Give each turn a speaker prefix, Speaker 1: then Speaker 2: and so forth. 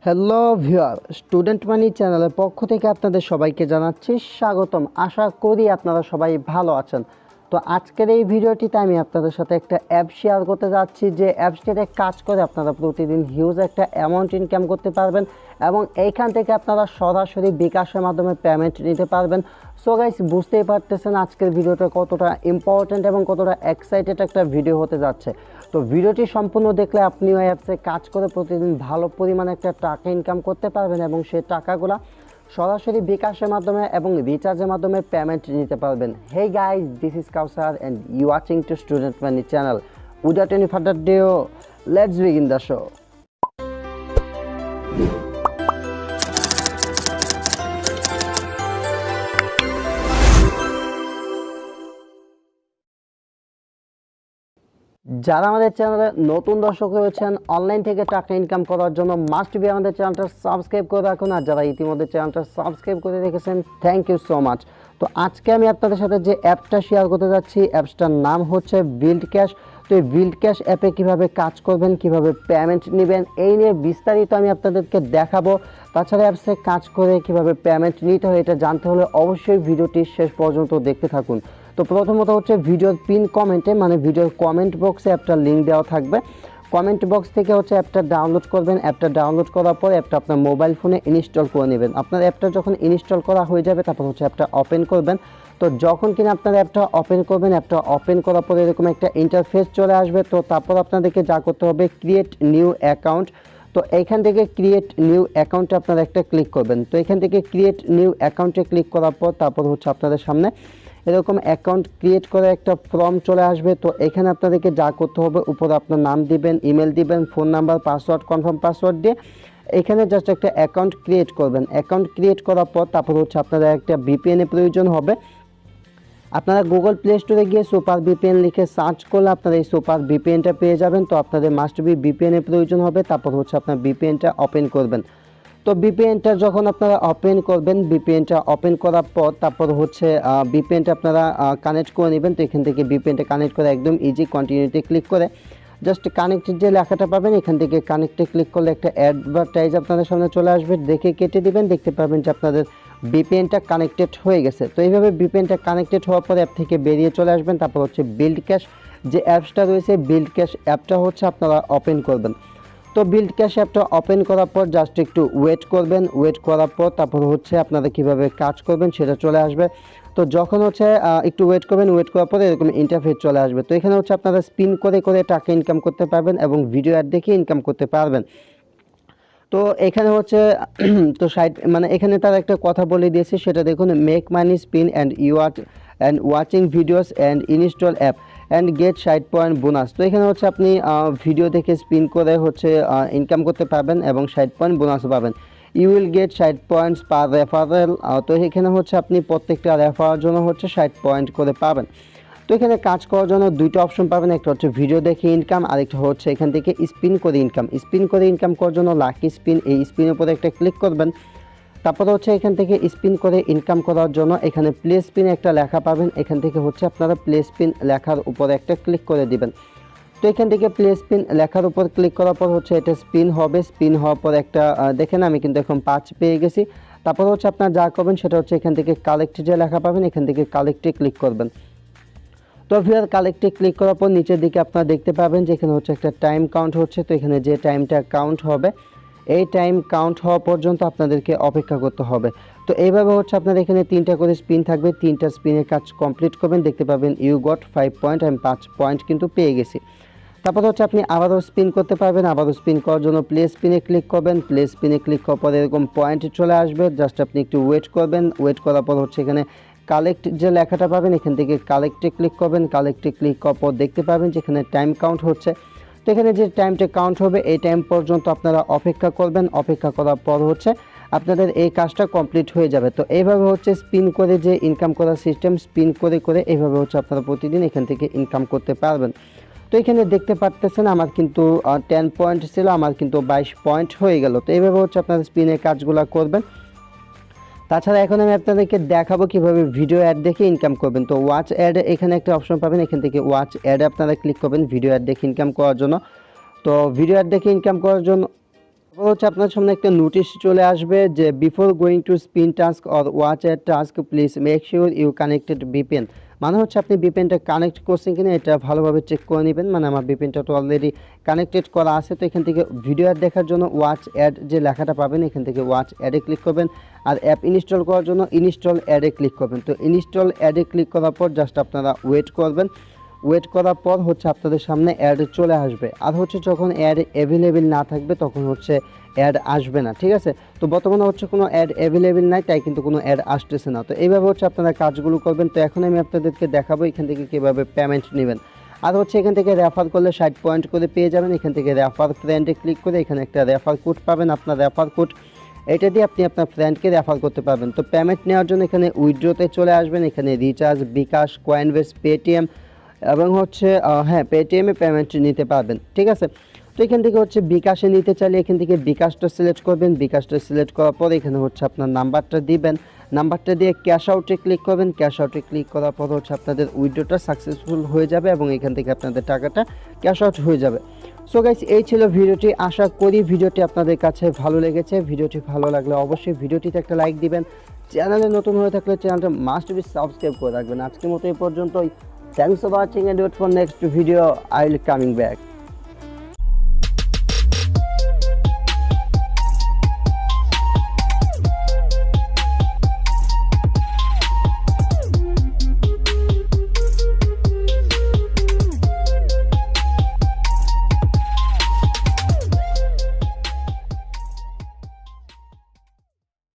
Speaker 1: Hello viewer, student মানি চ্যানেলের পক্ষ থেকে আপনাদের সবাইকে জানাচ্ছি স্বাগতম। আশা করি আপনারা সবাই ভালো আছেন। তো আজকের এই ভিডিওটিতে আমি আপনাদের সাথে একটা অ্যাপ শেয়ার করতে যাচ্ছি, যে অ্যাপসটিতে কাজ করে আপনারা প্রতিদিন হিউজ একটা অ্যামাউন্ট ইনকাম করতে পারবেন এবং এইখান থেকে আপনারা সরাসরি বিকাশের মাধ্যমে পেমেন্ট নিতে পারবেন। সো গাইস, বুঝতেই পারতেছেন আজকের ভিডিওটা কতটা ইম্পর্ট্যান্ট এবং কতটা এক্সাইটেড একটা ভিডিও হতে যাচ্ছে। তো ভিডিওটি সম্পূর্ণ দেখলে আপনিও অ্যাপসে কাজ করে প্রতিদিন ভালো পরিমাণে একটা টাকা ইনকাম করতে পারবেন এবং সেই টাকাগুলো সরাসরি বিকাশের মাধ্যমে এবং রিচার্জের মাধ্যমে পেমেন্ট নিতে পারবেন। Hey guys, this is Kawsar and you watching to student money channel. Without any further ado, let's begin the show. যারা আমাদের চ্যানেলে নতুন দর্শক রয়েছেন, অনলাইন থেকে টাকা ইনকাম করার জন্য মাস্ট বি আমাদের চ্যানেলটা সাবস্ক্রাইব করে রাখুন। আর যারা ইতিমধ্যে চ্যানেলটা সাবস্ক্রাইব করে রেখেছেন, থ্যাংক ইউ সো মাচ। তো আজকে আমি আপনাদের সাথে যে অ্যাপটা শেয়ার করতে যাচ্ছি, অ্যাপসটার নাম হচ্ছে বিকাশ। তো এই বিকাশ অ্যাপে কীভাবে কাজ করবেন, কীভাবে পেমেন্ট নেবেন, এই নিয়ে বিস্তারিত আমি আপনাদেরকে দেখাবো। তাছাড়া অ্যাপসে কাজ করে কীভাবে পেমেন্ট নিতে হয় এটা জানতে হলে অবশ্যই ভিডিওটি শেষ পর্যন্ত দেখতে থাকুন। তো প্রথমত হচ্ছে ভিডিওর পিন কমেন্টে, মানে ভিডিওর কমেন্ট বক্সে অ্যাপটার লিঙ্ক দেওয়া থাকবে। কমেন্ট বক্স থেকে হচ্ছে অ্যাপটা ডাউনলোড করবেন। অ্যাপটা ডাউনলোড করার পর অ্যাপটা আপনার মোবাইল ফোনে ইনস্টল করে নেবেন। আপনার অ্যাপটা যখন ইনস্টল করা হয়ে যাবে, তারপর হচ্ছে অ্যাপটা ওপেন করবেন। তো যখন কিনা আপনার অ্যাপটা ওপেন করবেন, অ্যাপটা ওপেন করার পর এরকম একটা ইন্টারফেস চলে আসবে। তো তারপর আপনাদেরকে যা করতে হবে, ক্রিয়েট নিউ অ্যাকাউন্ট। তো এইখান থেকে ক্রিয়েট নিউ অ্যাকাউন্টে আপনারা একটা ক্লিক করবেন। তো এখান থেকে ক্রিয়েট নিউ অ্যাকাউন্টে ক্লিক করার পর তারপর হচ্ছে আপনাদের সামনে এরকম অ্যাকাউন্ট ক্রিয়েট করে একটা ফর্ম চলে আসবে। তো এখানে আপনাদেরকে যা করতে হবে, উপরে আপনার নাম দিবেন, ইমেল দিবেন, phone number, password, confirm password দিয়ে এখানে জাস্ট একটা অ্যাকাউন্ট ক্রিয়েট করবেন। অ্যাকাউন্ট ক্রিয়েট করার পর তারপর হচ্ছে আপনাদের একটা ভিপিএনের প্রয়োজন হবে। আপনারা গুগল প্লে স্টোরে গিয়ে সুপার ভিপিএন লিখে সার্চ করলে আপনারা এই সুপার ভিপিএনটা পেয়ে যাবেন। তো আপনাদের মাস্ট বি ভিপিএনের প্রয়োজন হবে। তারপর হচ্ছে আপনার ভিপিএনটা ওপেন করবেন। তো ভিপিএনটা যখন আপনারা ওপেন করবেন, ভিপিএনটা ওপেন করার পর তারপর হচ্ছে ভিপিএনটা আপনারা কানেক্ট করে নেবেন। তো এখান থেকে ভিপিএনটা কানেক্ট করে একদম ইজি, কন্টিনিউতে ক্লিক করে জাস্ট কানেক্টেড যে লেখাটা পাবেন, এখান থেকে কানেক্টে ক্লিক করলে একটা অ্যাডভার্টাইজ আপনাদের সামনে চলে আসবে। দেখে কেটে দিবেন, দেখতে পাবেন যে আপনাদের ভিপিএনটা কানেক্টেড হয়ে গেছে। তো এইভাবে ভিপিএনটা কানেক্টেড হওয়ার পর অ্যাপ থেকে বেরিয়ে চলে আসবেন। তারপর হচ্ছে বিকাশ যে অ্যাপসটা রয়েছে, বিকাশ অ্যাপটা হচ্ছে আপনারা ওপেন করবেন। তো বিকাশ অ্যাপটা ওপেন করার পর জাস্ট একটু ওয়েট করবেন। ওয়েট করার পর তারপর হচ্ছে আপনারা কীভাবে কাজ করবেন সেটা চলে আসবে। তো যখন হচ্ছে একটু ওয়েট করবেন, ওয়েট করার পরে এরকম ইন্টারফেস চলে আসবে। তো এখানে হচ্ছে আপনারা স্পিন করে করে টাকা ইনকাম করতে পারবেন এবং ভিডিও অ্যাড দেখে ইনকাম করতে পারবেন। তো এখানে হচ্ছে তো সাইড মানে এখানে তার একটা কথা বলে দিয়েছে, সেটা দেখুন, make money spin and watching videos and install app and get 60 point bonus. তো এখানে হচ্ছে আপনি ভিডিও দেখে স্পিন করে হচ্ছে ইনকাম করতে পারবেন এবং 60 পয়েন্ট বোনাসও পাবেন। You will get 60 points per referral. তো এখানে হচ্ছে আপনি প্রত্যেকটা রেফারের জন্য হচ্ছে 60 পয়েন্ট করে পাবেন। তো এখানে কাজ করার জন্য দুইটা অপশন পাবেন, একটা হচ্ছে ভিডিও দেখে ইনকাম, আরেকটা হচ্ছে এখান থেকে স্পিন করে ইনকাম। স্পিন করে ইনকাম করার জন্য লাকি স্পিন, এই স্পিনের উপরে একটা ক্লিক করবেন। তারপর হচ্ছে এখান থেকে স্পিন করে ইনকাম করার জন্য এখানে প্লে স্পিন একটা লেখা পাবেন। এখান থেকে হচ্ছে আপনারা প্লে স্পিন লেখার উপরে একটা ক্লিক করে দিবেন। তো এখান থেকে প্লে স্পিন লেখার উপর ক্লিক করার পর হচ্ছে এটা স্পিন হবে। স্পিন হওয়ার পর একটা দেখেন আমি কিন্তু এখন 5 পেয়ে গেছি। তারপর হচ্ছে আপনারা যা করবেন সেটা হচ্ছে এখান থেকে কালেক্ট যে লেখা পাবেন, এখান থেকে কালেক্টে ক্লিক করবেন। তো ভিউয়ার, কালেক্টে ক্লিক করার পর নিচের দিকে আপনারা দেখতে পাবেন যে এখানে হচ্ছে একটা টাইম কাউন্ট হচ্ছে। তো এখানে যে টাইমটা কাউন্ট হবে, এই টাইম কাউন্ট হওয়া পর্যন্ত আপনাদেরকে অপেক্ষা করতে হবে। তো এইভাবে হচ্ছে আপনার এখানে 3টা করে স্পিন থাকবে, 3টা স্পিনের কাজ কমপ্লিট করবেন। দেখতে পাবেন ইউ গট 5 পয়েন্ট, আমি 5 পয়েন্ট কিন্তু পেয়ে গেছি। তারপর হচ্ছে আপনি আবারও স্পিন করতে পারবেন। আবারও স্পিন করার জন্য প্লে স্পিনে ক্লিক করবেন। প্লে স্পিনে ক্লিক করার পর এরকম পয়েন্ট চলে আসবে, জাস্ট আপনি একটু ওয়েট করবেন। ওয়েট করার পর হচ্ছে এখানে কালেক্ট যে লেখাটা পাবেন, এখান থেকে কালেক্টে ক্লিক করবেন। কালেক্টে ক্লিক করার পর দেখতে পাবেন যে এখানে টাইম কাউন্ট হচ্ছে। তো এখানে যে টাইমটা কাউন্ট হবে, এই টাইম পর্যন্ত আপনারা অপেক্ষা করবেন। অপেক্ষা করার পর হচ্ছে আপনাদের এই কাজটা কমপ্লিট হয়ে যাবে। তো এইভাবে হচ্ছে স্পিন করে যে ইনকাম করার সিস্টেম, স্পিন করে করে এইভাবে হচ্ছে আপনারা প্রতিদিন এখান থেকে ইনকাম করতে পারবেন। তো এখানে দেখতে পারতেছেন আমার কিন্তু 10 পয়েন্ট ছিল, আমার কিন্তু 22 পয়েন্ট হয়ে গেল। তো এইভাবে হচ্ছে আপনারা স্পিনের কাজগুলো করবেন। তাছাড়া এখন আমি আপনাদেরকে দেখাবো কিভাবে ভিডিও অ্যাড দেখে ইনকাম করবেন। তো ওয়াচ অ্যাড এখানে একটা অপশন পাবেন, এখান থেকে ওয়াচ অ্যাডে আপনারা ক্লিক করবেন ভিডিও অ্যাড দেখে ইনকাম করার জন্য। তো ভিডিও অ্যাড দেখে ইনকাম করার জন্য তারপর হচ্ছে আপনার সামনে একটা নোটিশ চলে আসবে যে before going to spin task or watch a task please make sure you connected VPN. মানে হচ্ছে আপনি ভিপিএনটা কানেক্ট করছেন কিনা এটা ভালোভাবে চেক করে নেবেন। মানে আমার ভিপিএনটা তো অলরেডি কানেক্টেড করা আছে। তো এখান থেকে ভিডিও অ্যাড দেখার জন্য ওয়াচ অ্যাড যে লেখাটা পাবেন এখান থেকে ওয়াচ অ্যাডে ক্লিক করবেন। আর অ্যাপ ইনস্টল করার জন্য ইনস্টল অ্যাডে ক্লিক করবেন। তো ইনস্টল অ্যাডে ক্লিক করার পর জাস্ট আপনারা ওয়েট করবেন। ওয়েট করার পর হচ্ছে আপনাদের সামনে অ্যাড চলে আসবে। আর হচ্ছে যখন অ্যাড অ্যাভেলেবেল না থাকবে তখন হচ্ছে অ্যাড আসবে না, ঠিক আছে। তো বর্তমানে হচ্ছে কোনো অ্যাড অ্যাভেলেবেল নাই, তাই কিন্তু কোনো অ্যাড আসতেছে না। তো এইভাবে হচ্ছে আপনারা কাজগুলো করবেন। তো এখন আমি আপনাদেরকে দেখাবো এখান থেকে কীভাবে পেমেন্ট নেবেন। আর হচ্ছে এখান থেকে রেফার করলে 60 পয়েন্ট করে পেয়ে যাবেন। এখান থেকে রেফার ফ্রেন্ডে ক্লিক করে এখানে একটা রেফার কোড পাবেন। আপনার রেফার কোড এটা দিয়ে আপনি আপনার ফ্রেন্ডকে রেফার করতে পারবেন। তো পেমেন্ট নেওয়ার জন্য এখানে উইথড্রোতে চলে আসবেন। এখানে রিচার্জ, বিকাশ, কয়েনবেস, পেটিএম এবং হচ্ছে পেটিএমে পেমেন্ট নিতে পারবেন, ঠিক আছে। তো এখান থেকে হচ্ছে বিকাশে নিতে চাইলে এখান থেকে বিকাশটা সিলেক্ট করবেন। বিকাশটা সিলেক্ট করার পর এখানে হচ্ছে আপনার নাম্বারটা দিবেন। নাম্বারটা দিয়ে ক্যাশ আউটে ক্লিক করবেন। ক্যাশ আউটে ক্লিক করার পর হচ্ছে আপনাদের উইথড্রোটা সাকসেসফুল হয়ে যাবে এবং এখান থেকে আপনাদের টাকাটা ক্যাশ আউট হয়ে যাবে। সো গাইস, এই ছিল ভিডিওটি। আশা করি ভিডিওটি আপনাদের কাছে ভালো লেগেছে। ভিডিওটি ভালো লাগলে অবশ্যই ভিডিওটিতে একটা লাইক দিবেন। চ্যানেলে নতুন হয়ে থাকলে চ্যানেলটা মাস্ট বি সাবস্ক্রাইব করে রাখবেন। আজকের মতো এই পর্যন্তই। Thanks for watching and wait for next video. I'll coming back.